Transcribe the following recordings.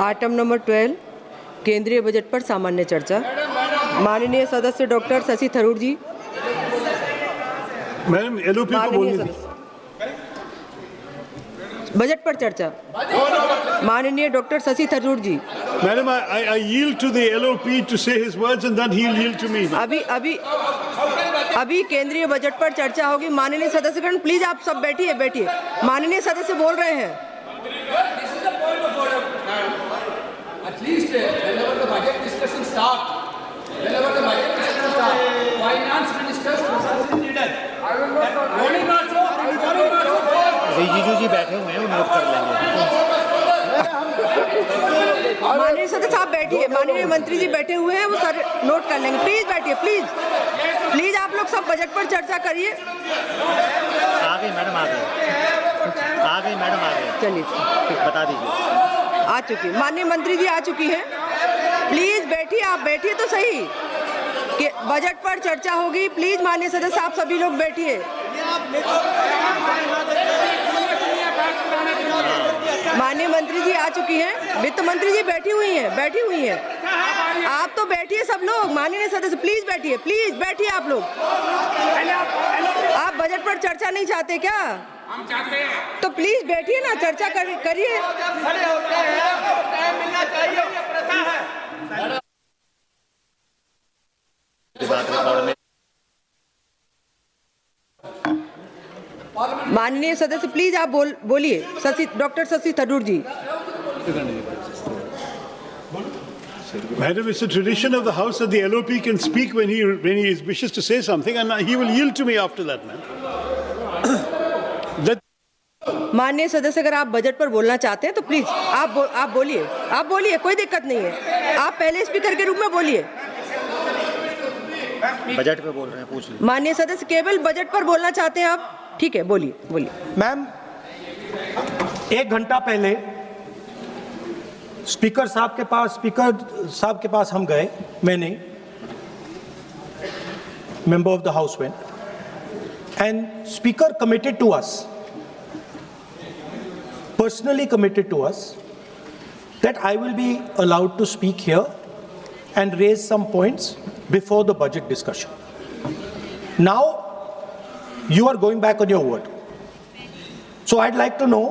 Item number 12 केंद्रीय budget पर सामान्य चर्चा। माननीय सदस्य doctor Shashi Tharoor ji. Madam LOP को बोलने दीजिए। बजट पर चर्चा। माननीय doctor Shashi Tharoor ji. Madam I yield to the LOP to say his words and then he'll yield to me. अभी केंद्रीय बजट पर चर्चा होगी। माननीय सदस्यगण प्लीज आप सब बैठिए। माननीय सदस्य बोल रहे हैं। At least whenever the budget discussion starts, finance ministers presence is needed. जीजू जी बैठे हुए हैं, वो नोट कर लेंगे। माननीय सदस्य आप बैठिए। माननीय मंत्री जी बैठे हुए हैं, वो सर नोट कर लेंगे। प्लीज बैठिए, प्लीज आप लोग सब बजट पर चर्चा करिए। आ गई मैडम, आ गई। चलिए बता दीजिए। आ चुकी, माननीय मंत्री जी आ चुकी हैं। प्लीज बैठिए, आप बैठिए तो सही कि बजट पर चर्चा होगी। प्लीज माननीय सदस्य आप सभी लोग बैठिए। माननीय मंत्री जी आ चुकी हैं। वित्त मंत्री जी बैठी हुई हैं। आप तो बैठिए सब लोग। माननीय सदस्य प्लीज बैठिए आप लोग। आप बजट पर चर्चा नहीं चाहते क्या? हम चाहते हैं तो प्लीज बैठिए ना, चर्चा करिए। खड़े होते हैं, टाइम मिलना चाहिए, ये प्रथा है। माननीय सदस्य प्लीज आप बोलिए। Doctor Shashi Tharoor ji. Madam, it's a tradition of the House that the LOP can speak when he wishes to say something, and he will yield to me after that, ma'am. माननीय सदस्य अगर आप बजट पर बोलना चाहते हैं तो प्लीज आप बोलिए, कोई दिक्कत नहीं है। आप पहले स्पीकर के रूप में बोलिए। बजट पे बोल रहे हैं, पूछ लीजिए। माननीय सदस्य केवल बजट पर बोलना चाहते हैं आप? ठीक है, बोलिए। मैम, 1 घंटा पहले स्पीकर साहब के पास हम गए। मैंने member of the house went and speaker committed to us, personally committed to us, that I will be allowed to speak here and raise some points before the budget discussion. Now, you are going back on your word. So I'd like to know,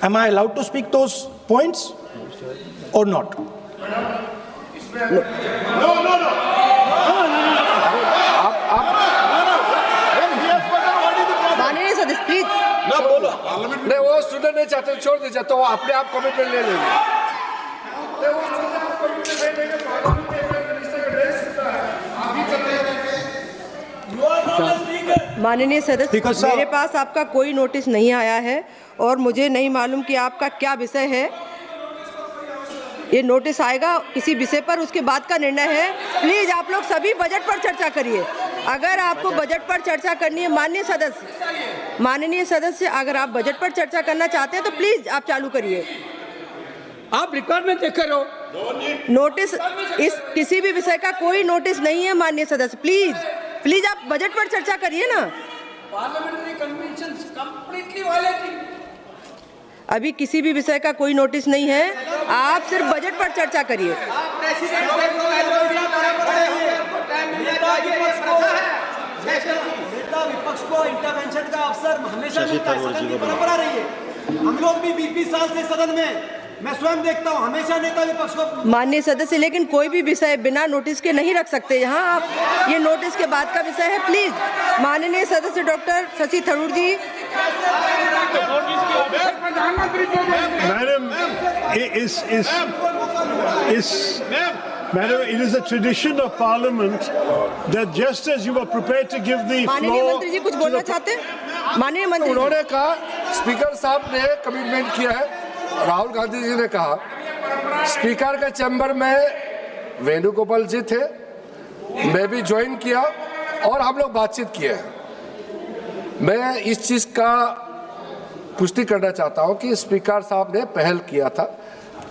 am I allowed to speak those points or not? No. माननीय सदस्य please ना बोलो। नहीं, वो सुनना नहीं चाहते, छोड़ दीजिए, तो वो अपने आप कमिटमेंट ले लेंगे। माननीय सदस्य, मेरे पास आपका कोई नोटिस नहीं आया है और मुझे नहीं मालूम कि आपका क्या विषय है। ये नोटिस आएगा किसी विषय पर, उसके बाद का निर्णय है। प्लीज आप लोग सभी बजट पर चर्चा करिए। अगर आपको बजट पर चर्चा करनी है, माननीय सदस्य अगर आप बजट पर चर्चा करना चाहते हैं तो प्लीज आप चालू करिए। आप रिकॉर्ड में देख रहे हो। नोटिस इस किसी भी विषय का कोई नोटिस नहीं है। माननीय सदस्य प्लीज आप बजट पर चर्चा करिए ना। Parliamentary convention completely violating. अभी किसी भी विषय का कोई नोटिस नहीं है, आप सिर्फ बजट पर चर्चा करिए। विपक्ष को इंटरवेंशन का अवसर हमेशा मिलता है, सदन की परंपरा रही है। हम लोग भी 20 साल से सदन में, मैं स्वयं देखता हूं, हमेशा नेता विपक्ष को। माननीय सदस्य, लेकिन कोई भी विषय बिना नोटिस के नहीं रख सकते यहाँ आप। ये नोटिस के बाद का विषय है। प्लीज माननीय सदस्य doctor Shashi Tharoor ji. Madam, it is a tradition of Parliament that just as you were prepared to give the floor, माननीय मंत्री जी कुछ बोलना चाहते हैं? माननीय मंत्री, उन्होंने कहा, स्पीकर साहब ने कमिटमेंट किया है। राहुल गांधी जी ने कहा, स्पीकर के चैम्बर में वेणुगोपाल जी थे, मैं भी ज्वाइन किया और हम लोग बातचीत किए। मैं इस चीज का पुष्टि करना चाहता हूं कि स्पीकर साहब ने पहल किया था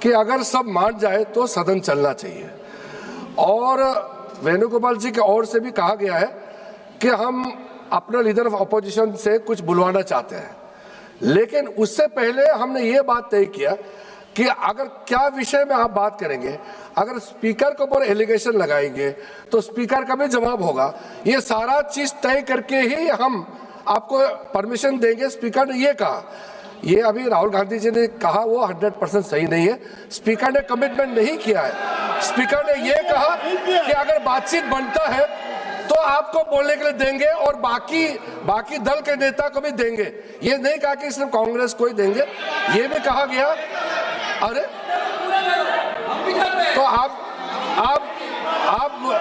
कि अगर सब मान जाए तो सदन चलना चाहिए, और वेणुगोपाल जी की ओर से भी कहा गया है कि हम अपना लीडर ऑफ अपोजिशन से कुछ बुलवाना चाहते हैं। लेकिन उससे पहले हमने ये बात तय किया कि अगर क्या विषय में आप बात करेंगे, अगर स्पीकर के ऊपर एलिगेशन लगाएंगे तो स्पीकर का भी जवाब होगा। ये सारा चीज तय करके ही हम आपको परमिशन देंगे। स्पीकर ने ये कहा, ये अभी राहुल गांधी जी ने कहा वो 100% सही नहीं है। स्पीकर ने कमिटमेंट नहीं किया है। स्पीकर ने ये कहा कि अगर बातचीत बनता है तो आपको बोलने के लिए देंगे और बाकी दल के नेता को भी देंगे। ये नहीं कहा कि सिर्फ कांग्रेस को ही देंगे। ये भी कहा गया, अरे तो आप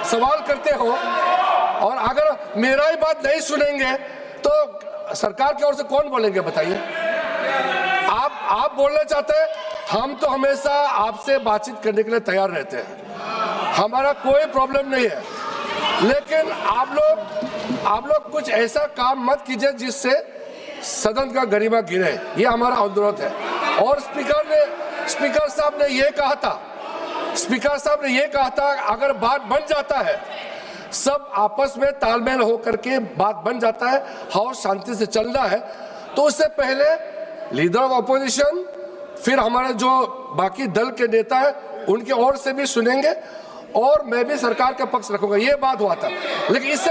सवाल करते हो और अगर मेरा ही बात नहीं सुनेंगे तो सरकार की ओर से कौन बोलेंगे बताइए? आप बोलना चाहते हैं, हम तो हमेशा आपसे बातचीत करने के लिए तैयार रहते हैं, हमारा कोई प्रॉब्लम नहीं है। लेकिन आप लोग कुछ ऐसा काम मत कीजिए जिससे सदन का गरिमा गिरे, ये हमारा अनुरोध है। और स्पीकर साहब ने ये कहा था अगर बात बन जाता है, सब आपस में तालमेल होकर के बात बन जाता है और शांति से चलना है, तो उससे पहले लीडर ऑफ अपोजिशन, फिर हमारे जो बाकी दल के नेता है उनकी ओर से भी सुनेंगे और मैं भी सरकार का पक्ष रखूंगा। ये बात हुआ था, लेकिन इससे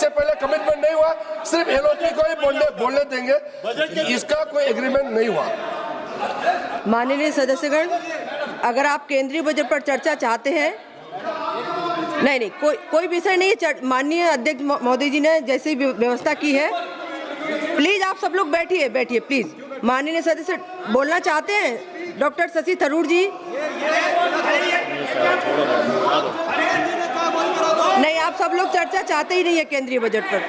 पहले कमिटमेंट नहीं हुआ, सिर्फ एलओपी को ही बोलने देंगे, इसका कोई एग्रीमेंट नहीं हुआ। माननीय सदस्यगण, अगर आप केंद्रीय बजट पर चर्चा चाहते हैं, नहीं कोई विषय नहीं है। माननीय अध्यक्ष मोदी जी ने जैसी व्यवस्था की है, प्लीज आप सब लोग बैठिए प्लीज। माननीय सदस्य बोलना चाहते हैं, डॉक्टर शशि थरूर जी। नहीं, आप सब लोग चर्चा चाहते ही नहीं है केंद्रीय बजट पर।